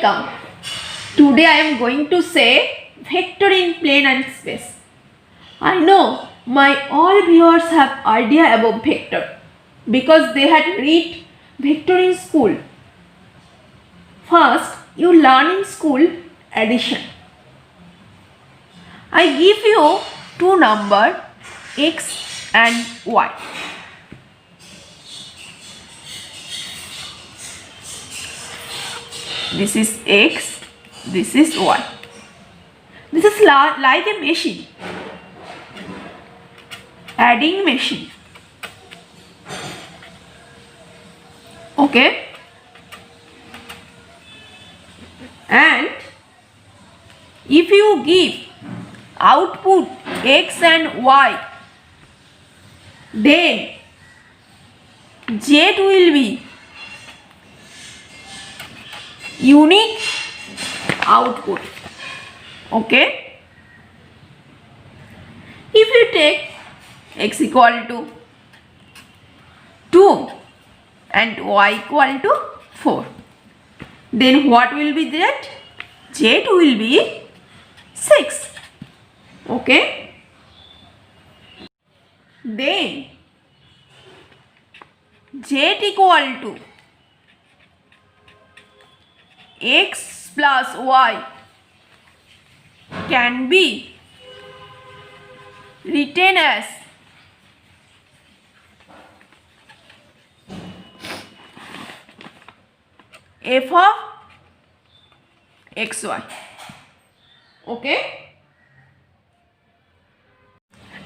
welcome. Today I am going to say vector in plane and space. I know my all viewers have idea about vector because they had read vector in school. First, you learn in school addition. I give you two numbers x and y. This is x, this is y. This is like a machine, adding machine. Okay, and if you give output x and y, then z will be unique output. Okay, if you take x equal to 2 and y equal to 4, then what will be that? Z will be 6. Okay, then z equal to x plus y can be written as f of xy. Okay,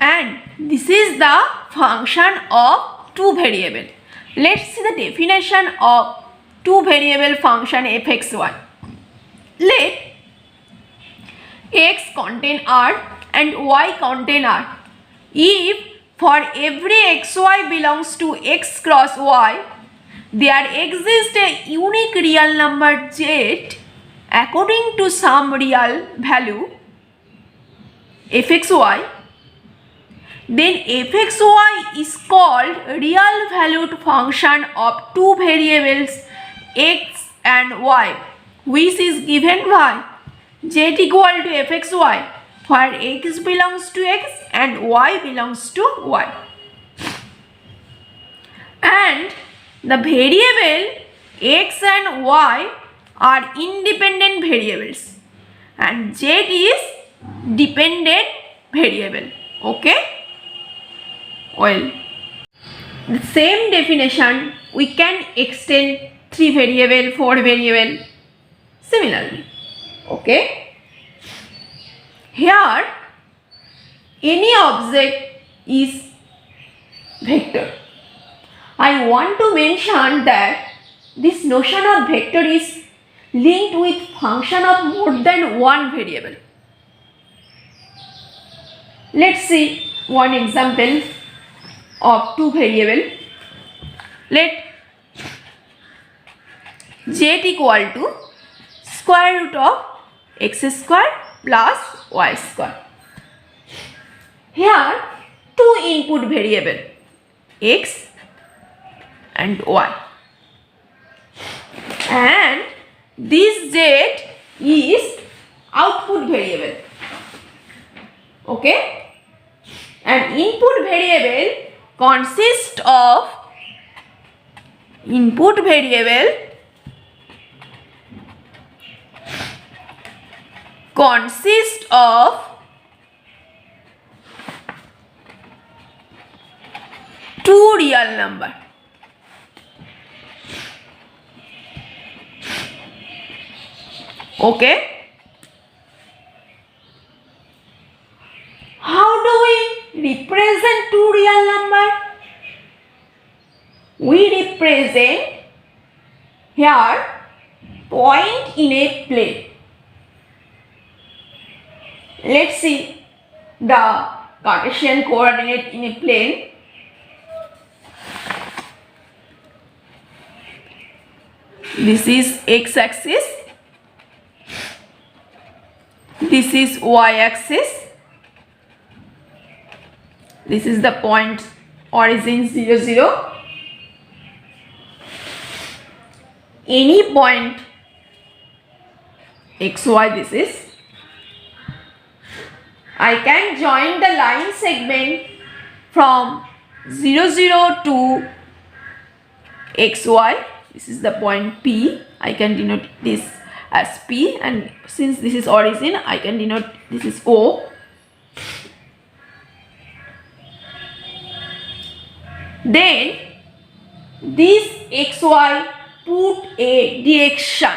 and this is the function of two variable. Let's see the definition of two variable function fxy. Let x contain r and y contain r. If for every xy belongs to x cross y, there exists a unique real number z according to some real value fxy, then fxy is called real valued function of two variables x and y, which is given by z equal to fxy, where x belongs to x and y belongs to y. And the variable x and y are independent variables and z is dependent variable. Okay, well, the same definition we can extend 3 variable, 4 variable similarly. Okay, here any object is vector. I want to mention that this notion of vector is linked with function of more than one variable. Let's see one example of two variable. Let z equal to square root of x square plus y square. Here two input variable x and y, and this z is output variable. Okay, and input variable consists of two real number. Okay, how do we represent two real number? We represent here point in a plane. Let's see the Cartesian coordinate in a plane. This is x axis, this is y axis, this is the point origin 0, 0. Any point xy this is. I can join the line segment from 0 0 to xy. This is the point P. I can denote this as P, and since this is origin, I can denote this is O. Then this xy put a direction,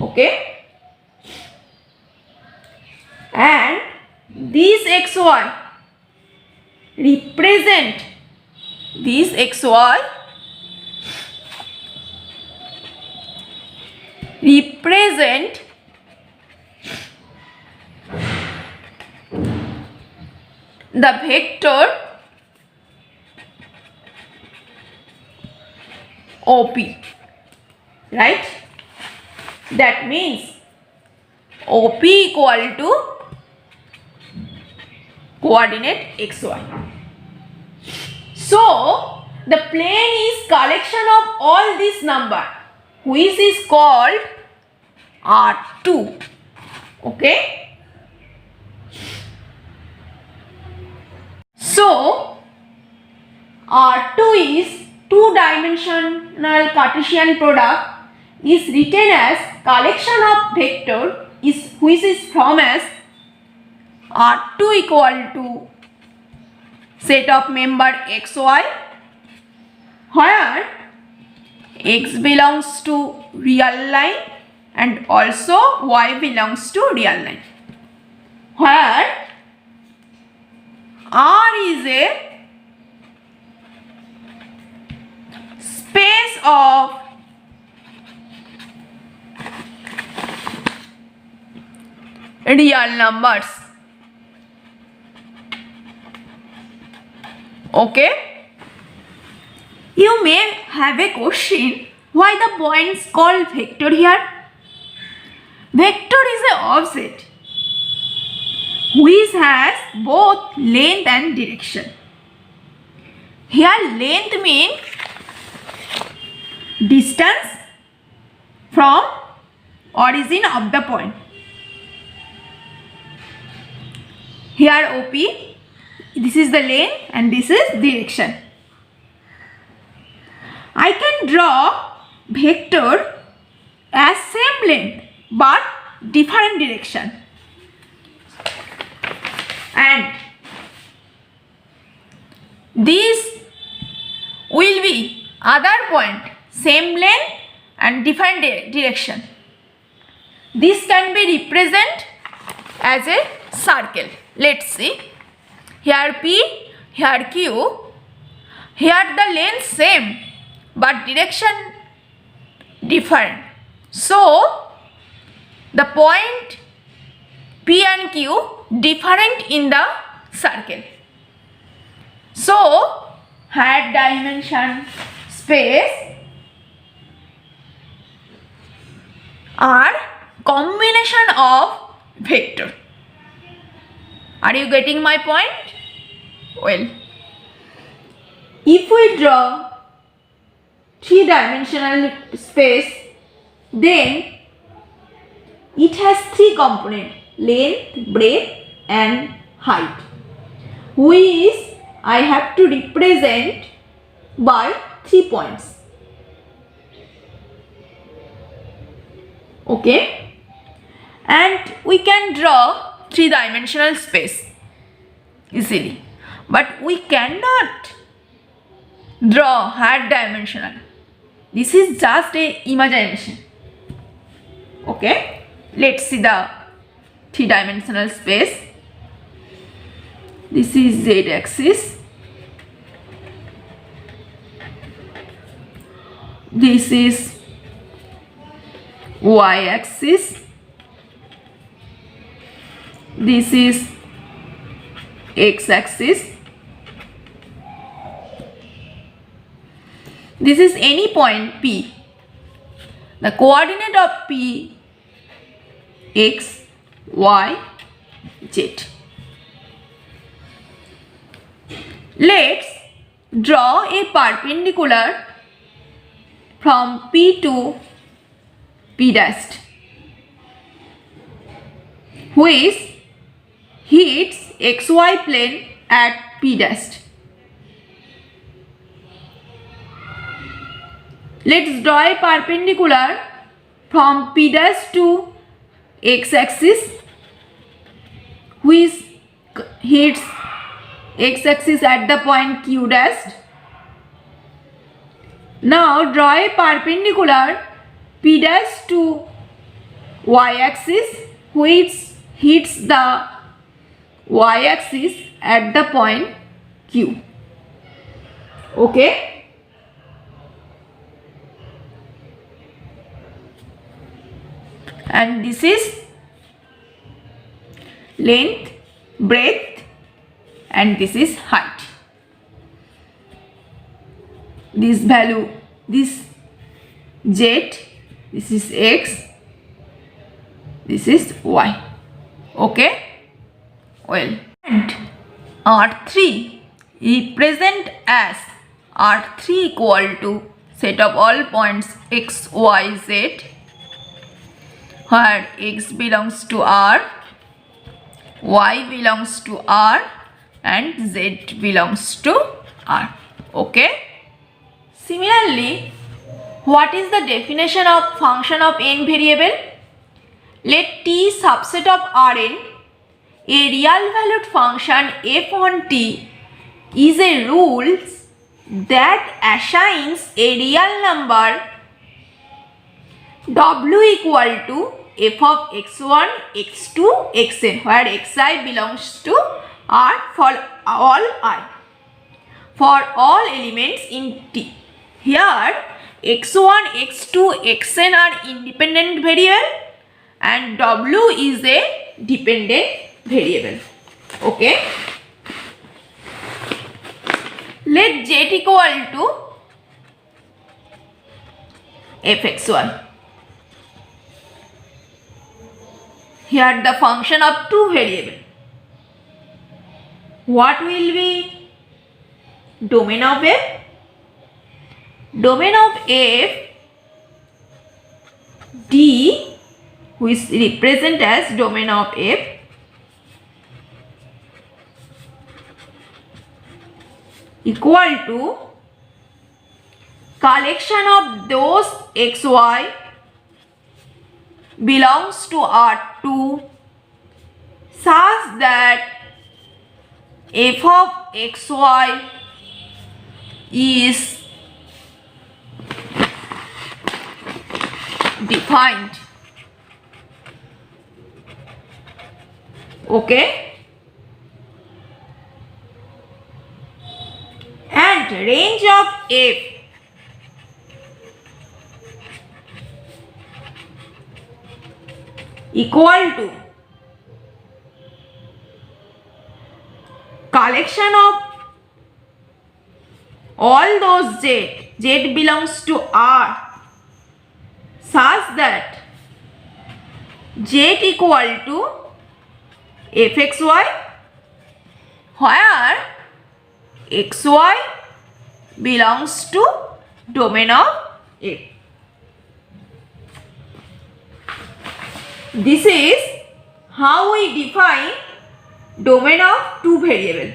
okay, and this xy represent this xy represent the vector OP, right? That means OP equal to coordinate xy. So the plane is collection of all this number, which is called R2. Okay. So R2 is two-dimensional Cartesian product is written as collection of vector which is from as R2 equal to set of member xy, where x belongs to real line and also y belongs to real line, where R is a space of real numbers. Okay. You may have a question, why the points called vector here? Vector is an object which has both length and direction. Here length means distance from origin of the point. Here OP, this is the length and this is direction. I can draw vector as same length but different direction, and this will be other point same length and different direction. This can be represented as a circle. Let's see. Here P, here Q, here the length same but direction different. So the point P and Q different in the circle. So height dimension space are combination of vector. Are you getting my point? Well, if we draw three-dimensional space, then it has three components: length, breadth and height, which I have to represent by 3 points. Okay, and we can draw three-dimensional space easily, but we cannot draw height dimensional. This is just a imagination. Okay, let's see the three-dimensional space. This is Z axis, this is Y axis, this is X axis, this is any point P. The coordinate of P, X, Y, Z. Let's draw a perpendicular from P to P dash. which hits xy plane at p dash. Let's draw a perpendicular from p dash to x axis which hits x axis at the point q dash. Now draw a perpendicular p dash to y axis which hits the y axis at the point q. Okay. And this is length, breadth, and this is height. This value, this z, this is x, this is y. Okay. Well, and R3 represent as R3 equal to set of all points x, y, z, where x belongs to R, y belongs to R, and z belongs to R. Okay. Similarly, what is the definition of function of n variable? Let T subset of Rn a real valued function f on T is a rule that assigns a real number w equal to f of x1, x2, xn, where xi belongs to R for all I, for all elements in T. Here x1, x2, xn are independent variable and w is a dependent variable. Okay. Let z equal to fx1. Here the function of two variables. What will be domain of f? Domain of f D, which represent as domain of f, equal to collection of those xy belongs to R2 such that f of xy is defined. Okay. And range of f equal to collection of all those z belongs to R such that z equal to fxy, where xy belongs to domain of f. This is how we define domain of two variable.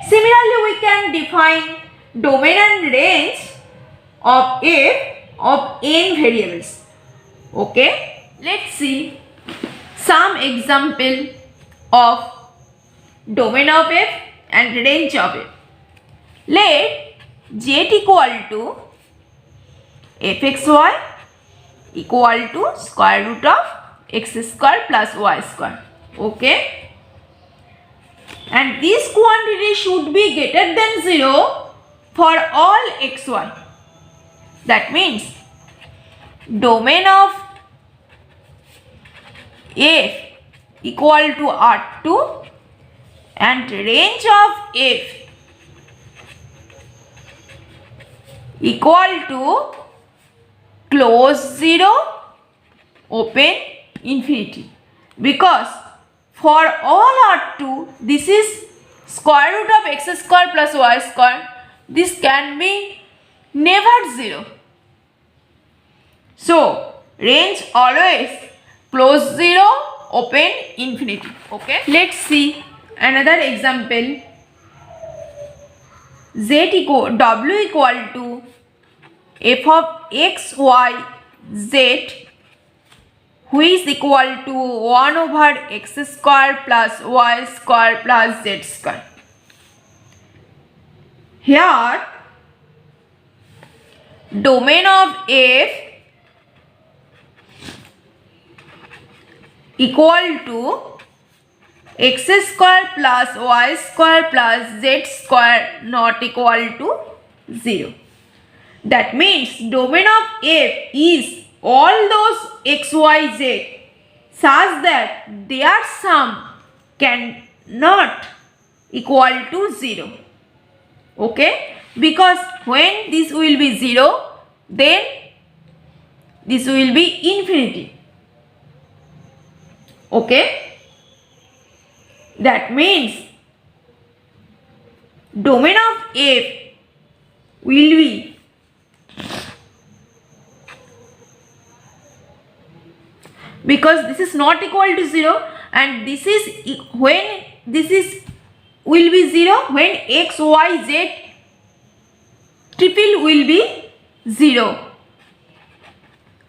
Similarly, we can define domain and range of f of n variables. Okay, let's see some example of domain of f and range of f. Let z equal to fxy equal to square root of x square plus y square. Okay, and this quantity should be greater than 0 for all xy. That means domain of f equal to R2 and range of f equal to close 0 open infinity, because for all R2 this is square root of x square plus y square. This can be never 0. So range always close 0, open infinity. Okay, let's see another example. W equal to f of x, y, z, which is equal to 1 over x square plus y square plus z square. Here, domain of f equal to x square plus y square plus z square not equal to 0. That means domain of f is all those x, y, z such that their sum cannot equal to 0. Okay, because when this will be 0, then this will be infinity. Okay, that means domain of f will be because this is not equal to 0, and this is when this is will be 0 when x, y, z triple will be 0.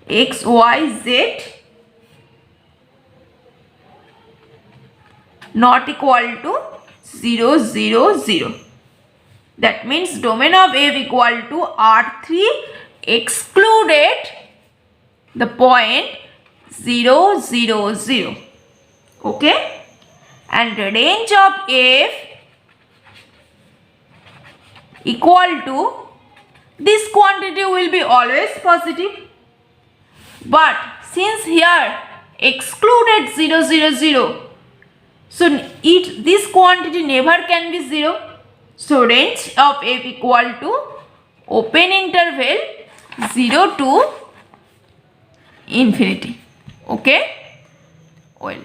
X, y, z not equal to 0, 0, 0. That means domain of f equal to R3 excluded the point 0, 0, 0. Okay, and the range of f equal to this quantity will be always positive, but since here excluded 0, 0, 0, so this quantity never can be 0. So range of f equal to open interval 0 to infinity. Okay, well.